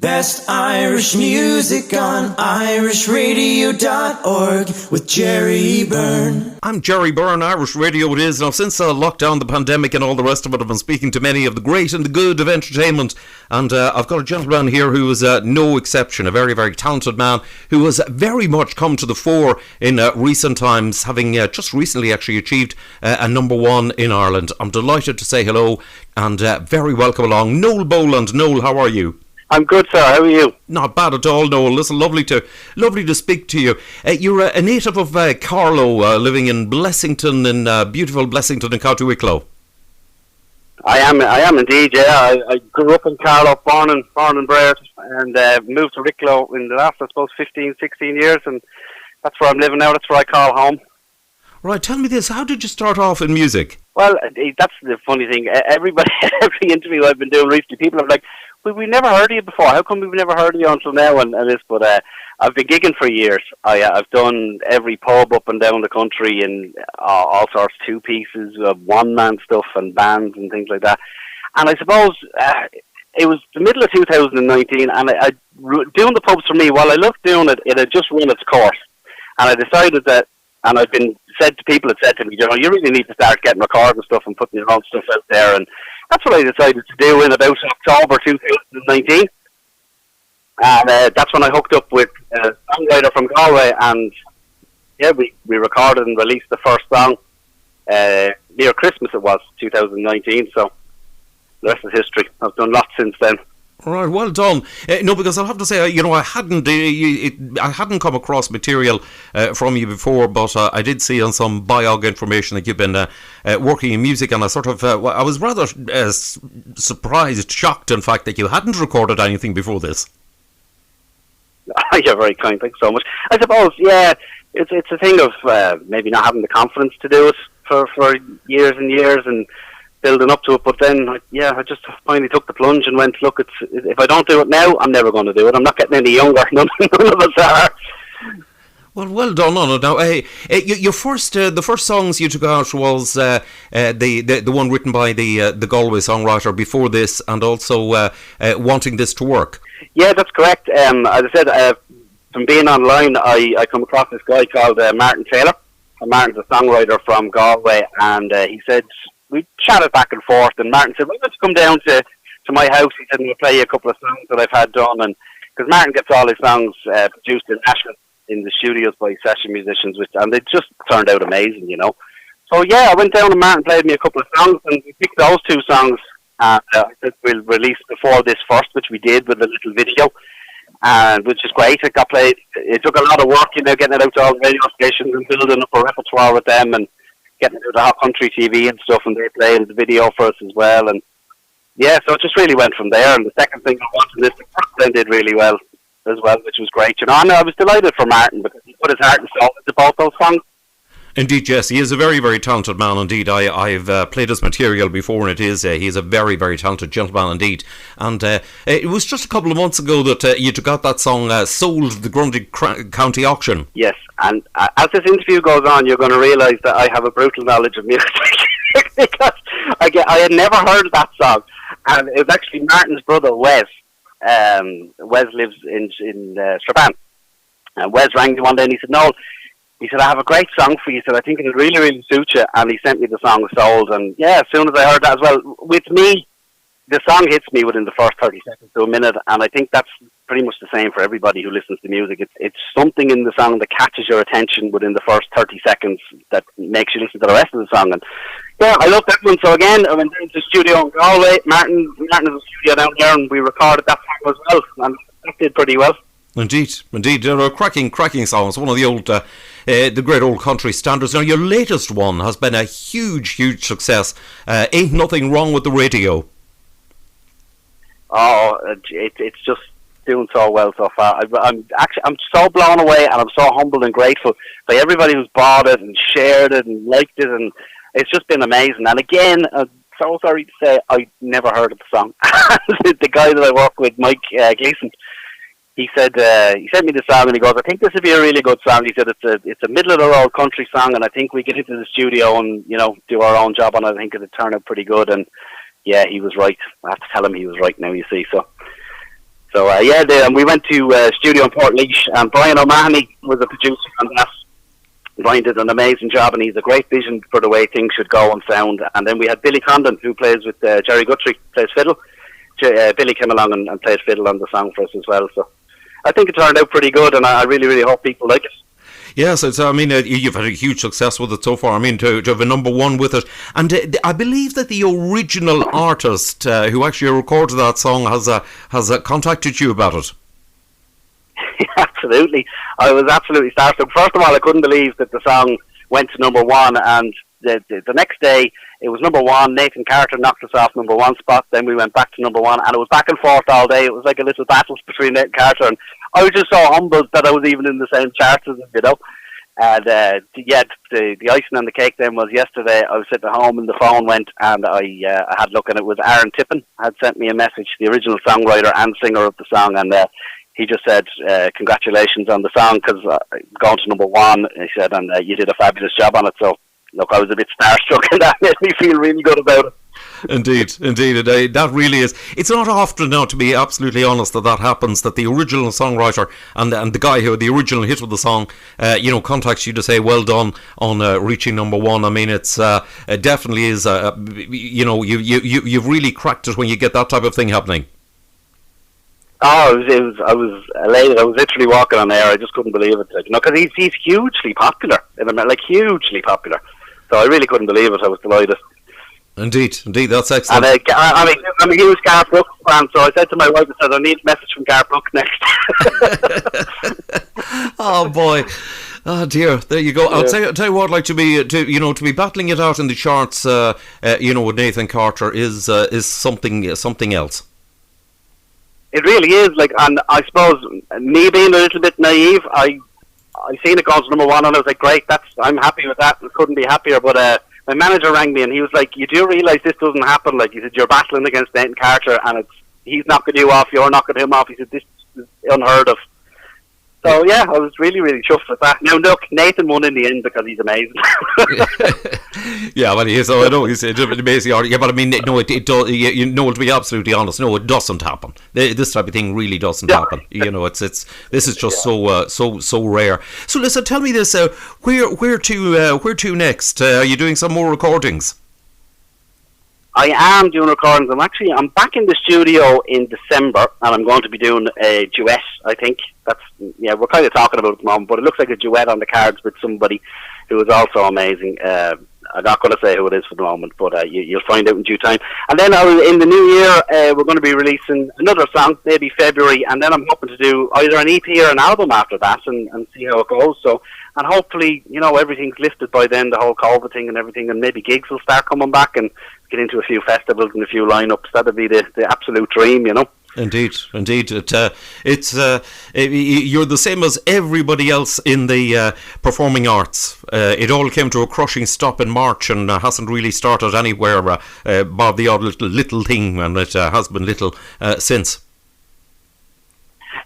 Best Irish music on irishradio.org with Jerry Byrne. I'm Jerry Byrne, Irish Radio it is. Now, since lockdown, the pandemic and all the rest of it, I've been speaking to many of the great and the good of entertainment. And I've got a gentleman here who is no exception, a very, very talented man who has very much come to the fore in recent times, having just recently actually achieved a number one in Ireland. I'm delighted to say hello and very welcome along. Noel Boland. Noel, how are you? I'm good, sir. How are you? Not bad at all, Noel. Listen, lovely to speak to you. You're a native of Carlow, living in Blessington, in beautiful Blessington in County Wicklow. I am indeed. Yeah, I grew up in Carlow, born and bred, and moved to Wicklow in the last, I suppose, 15, 16 years, and that's where I'm living now. That's where I call home. Right. Tell me this. How did you start off in music? Well, that's the funny thing. Every interview I've been doing recently, people are like, we've never heard of you before. How come we've never heard of you until now? And this, but I've been gigging for years. I've done every pub up and down the country in all sorts, two pieces, one-man stuff and bands and things like that. And I suppose it was the middle of 2019, and doing the pubs for me, while I loved doing it, it had just run its course. And I decided that, and I've been people had said to me, you know, you really need to start getting recording stuff and putting your own stuff out there. And that's what I decided to do in about October 2019. And that's when I hooked up with a songwriter from Galway, and yeah, we recorded and released the first song near Christmas. It was 2019, so the rest is history. I've done lots since then. All right, well done. No, because I'll have to say, you know, I hadn't come across material from you before, but I did see on some biog information that you've been working in music, and I sort of, I was rather surprised, shocked, in fact, that you hadn't recorded anything before this. You're very kind, thanks so much. I suppose, yeah, it's a thing of maybe not having the confidence to do it for years and years, and building up to it, but then, I just finally took the plunge and went, look, if I don't do it now, I'm never going to do it. I'm not getting any younger. None of us are. Well done on it. Now, your first, the first songs you took out was the one written by the Galway songwriter before this, and also Wanting This to Work. Yeah, that's correct. As I said, from being online, I come across this guy called Martin Taylor. And Martin's a songwriter from Galway, and he said, we chatted back and forth, and Martin said, well, let's come down to my house. He said, we'll play you a couple of songs that I've had done, and because Martin gets all his songs produced in Nashville in the studios by session musicians, and they just turned out amazing, you know. So yeah, I went down and Martin played me a couple of songs, and we picked those two songs. I said we'll release before this first, which we did with a little video, and which is great. It got played. It took a lot of work, you know, getting it out to all the radio stations and building up a repertoire with them, and getting into the Hot Country TV and stuff, and they played the video for us as well. And yeah, so it just really went from there. And the second thing I wanted is the first then did really well as well, which was great. You know, and I was delighted for Martin because he put his heart and soul into both those songs. Indeed, yes, he is a very, very talented man indeed. I've played his material before, and he is a very, very talented gentleman indeed. And it was just a couple of months ago that you took out that song, Sold at the Grundy County Auction. Yes, and as this interview goes on, you're going to realise that I have a brutal knowledge of music because I had never heard of that song. And it was actually Martin's brother, Wes. Wes lives in Strabane. And Wes rang me one day and he said, Noel, he said, I have a great song for you. He said, I think it'll really, really suit you. And he sent me the song Sold. And yeah, as soon as I heard that as well, with me, the song hits me within the first 30 seconds to a minute. And I think that's pretty much the same for everybody who listens to music. It's something in the song that catches your attention within the first 30 seconds that makes you listen to the rest of the song. And yeah, I love that one. So again, I went into the studio in Galway. Martin has a studio down there, and we recorded that song as well. And that did pretty well. Indeed. They're a cracking songs. One of the old, the great old country standards. Now, your latest one has been a huge success. Ain't Nothing Wrong with the Radio. Oh, it's just doing so well so far. I'm so blown away, and I'm so humbled and grateful by everybody who's bought it and shared it and liked it, and it's just been amazing. And again, I'm so sorry to say, I never heard of the song. The guy that I work with, Mike Gleason, he said he sent me the song, and he goes, I think this would be a really good song. He said it's a middle of the road country song, and I think we get into the studio and, you know, do our own job on it. I think it'd turn out pretty good. And yeah, he was right. I have to tell him he was right now, you see. So So and we went to studio in Portlaoise, and Brian O'Mahony was a producer on that. Brian did an amazing job, and he's a great vision for the way things should go and sound. And then we had Billy Condon, who plays with Jerry Guthrie, plays fiddle. Billy came along and played fiddle on the song for us as well. So I think it turned out pretty good, and I really, really hope people like it. Yes, you've had a huge success with it so far. I mean, to have a number one with it. And I believe that the original artist who actually recorded that song has contacted you about it. Absolutely. I was absolutely starstruck. First of all, I couldn't believe that the song went to number one, and the next day it was number one. Nathan Carter knocked us off number one spot, then we went back to number one, and it was back and forth all day. It was like a little battle between Nathan Carter, and I was just so humbled that I was even in the same charts as him, you know. And the icing on the cake then was yesterday. I was sitting at home and the phone went, and I had a look, and it was Aaron Tippin had sent me a message, the original songwriter and singer of the song, and he just said, congratulations on the song, because going to number one, he said, and you did a fabulous job on it. So, look, I was a bit starstruck, and that made me feel really good about it. Indeed. That really is. It's not often now, to be absolutely honest, that happens, that the original songwriter and the guy who had the original hit of the song, contacts you to say well done on reaching number one. I mean, it definitely is. You've really cracked it when you get that type of thing happening. Oh, I was elated. I was literally walking on air. I just couldn't believe it, because he's hugely popular hugely popular. So I really couldn't believe it. I was delighted. Indeed, that's excellent. And I'm a huge Garth Brooks fan, so I said to my wife, I said, I need a message from Garth Brooks next. Oh boy, oh dear. There you go. I'll tell you what, like to be battling it out in the charts, with Nathan Carter is something else. It really is. And I suppose me being a little bit naive, I seen it go to number one, and I was like, great, I'm happy with that. I couldn't be happier. But my manager rang me, and he was like, you do realise this doesn't happen? Like, he said, you're battling against Nathan Carter, and he's knocking you off, you're knocking him off. He said, this is unheard of. So, yeah, I was really, really chuffed with that. Now, look, Nathan won in the end because he's amazing. Yeah, well, he is. I know he's an amazing artist. Yeah, but I mean, no, it does. To be absolutely honest, no, it doesn't happen. This type of thing really doesn't happen. This is just so rare. So, listen, tell me this: where to next? Are you doing some more recordings? I am doing recordings. I'm back in the studio in December, and I'm going to be doing a duet, I think. We're kind of talking about it at the moment, but it looks like a duet on the cards with somebody who is also amazing. I'm not going to say who it is for the moment, but you'll find out in due time. And then in the new year, we're going to be releasing another song, maybe February, and then I'm hoping to do either an EP or an album after that and see how it goes. So, and hopefully, everything's lifted by then, the whole COVID thing and everything, and maybe gigs will start coming back and get into a few festivals and a few lineups. That'd be the absolute dream, Indeed. It's you're the same as everybody else in the performing arts. It all came to a crushing stop in March and hasn't really started anywhere, bar the odd little thing, and it has been little since.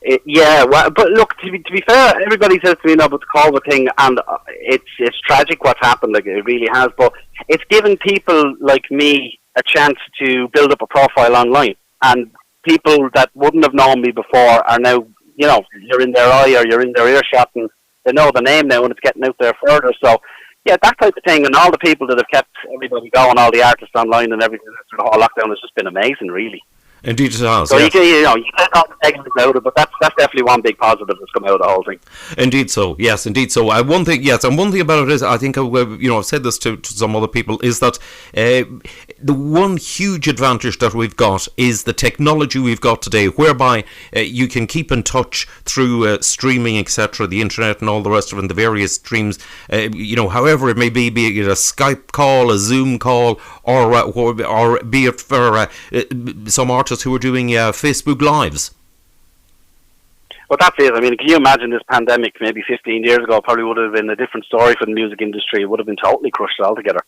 But look, to be fair, everybody says to me about the COVID thing, and it's tragic what's happened. Like, it really has, but it's given people like me a chance to build up a profile online, and people that wouldn't have known me before are now, you're in their eye or you're in their earshot, and they know the name now, and it's getting out there further. So, yeah, that type of thing, and all the people that have kept everybody going, all the artists online and everything through the whole lockdown has just been amazing, really. Indeed it has. So you can't all the negatives out of it, but that's definitely one big positive that's come out of the whole thing. Indeed so. One thing about it is, I think I've said this to some other people, is that the one huge advantage that we've got is the technology we've got today, whereby you can keep in touch through streaming, etc., the internet and all the rest of it, and the various streams. However it may be it a Skype call, a Zoom call, or be it for some artists who are doing Facebook Lives. Well, that's it. I mean, can you imagine this pandemic maybe 15 years ago? Probably would have been a different story for the music industry. It would have been totally crushed altogether.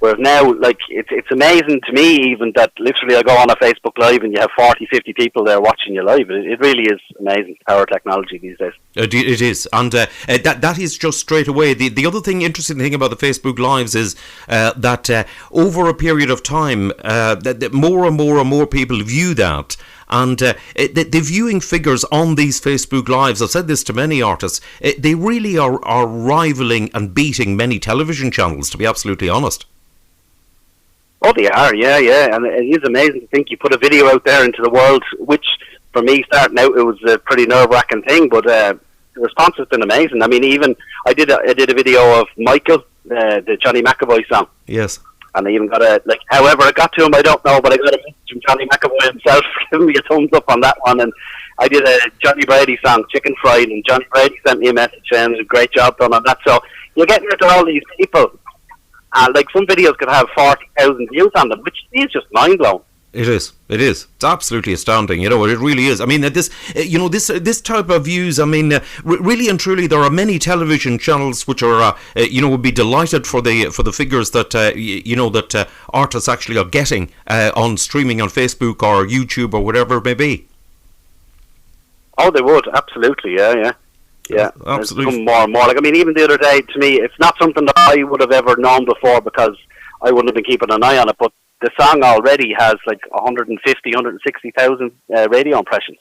Whereas now, like, it's amazing to me even that literally I go on a Facebook Live and you have 40, 50 people there watching you live. It really is amazing, our technology these days. It is, and that is just straight away. The other interesting thing about the Facebook Lives is that over a period of time, that more and more and more people view that. And the viewing figures on these Facebook Lives, I've said this to many artists, they really are rivaling and beating many television channels, to be absolutely honest. Oh, they are, yeah. And it is amazing to think you put a video out there into the world, which, for me, starting out, it was a pretty nerve-wracking thing, but the response has been amazing. I mean, even, I did a video of Michael, the Johnny McAvoy song. Yes. And I even got however it got to him, I don't know, but I got a message from Johnny McAvoy himself giving me a thumbs up on that one. And I did a Johnny Brady song, Chicken Fried, and Johnny Brady sent me a message saying a great job done on that. So you're getting into all these people. Like, some videos could have 40,000 views on them, which is just mind-blowing. It is. It's absolutely astounding. It really is. I mean, this type of views. I mean, really and truly, there are many television channels which are, would be delighted for the figures that that artists actually are getting on streaming on Facebook or YouTube or whatever it may be. Oh, they would, absolutely, yeah. Absolutely. It's become more and more. Like, I mean, even the other day, to me, it's not something that I would have ever known before because I wouldn't have been keeping an eye on it, but the song already has like 150, 160,000 radio impressions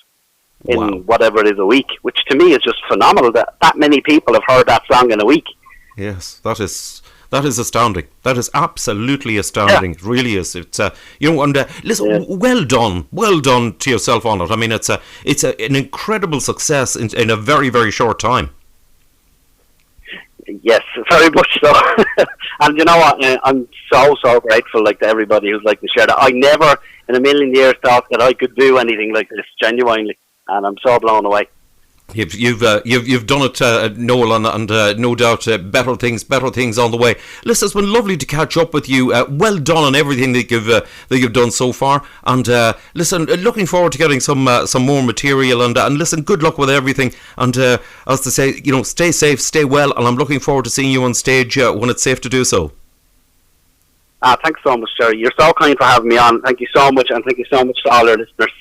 in whatever it is a week, which to me is just phenomenal that many people have heard that song in a week. Yes, that is astounding. That is absolutely astounding. Yeah. It really is. It's and listen, well done to yourself on it. I mean, it's an incredible success in a very, very short time. Yes, very much so. And you know what? I'm so grateful, like, to everybody who's like to share that. I never in a million years thought that I could do anything like this, genuinely, and I'm so blown away. You've done it, Noel, and no doubt better things on the way. Listen, it's been lovely to catch up with you. Well done on everything that you've done so far. And listen, looking forward to getting some more material. And listen, good luck with everything. And as to say, stay safe, stay well. And I'm looking forward to seeing you on stage when it's safe to do so. Thanks so much, Jerry. You're so kind for having me on. Thank you so much, and thank you so much to all our listeners.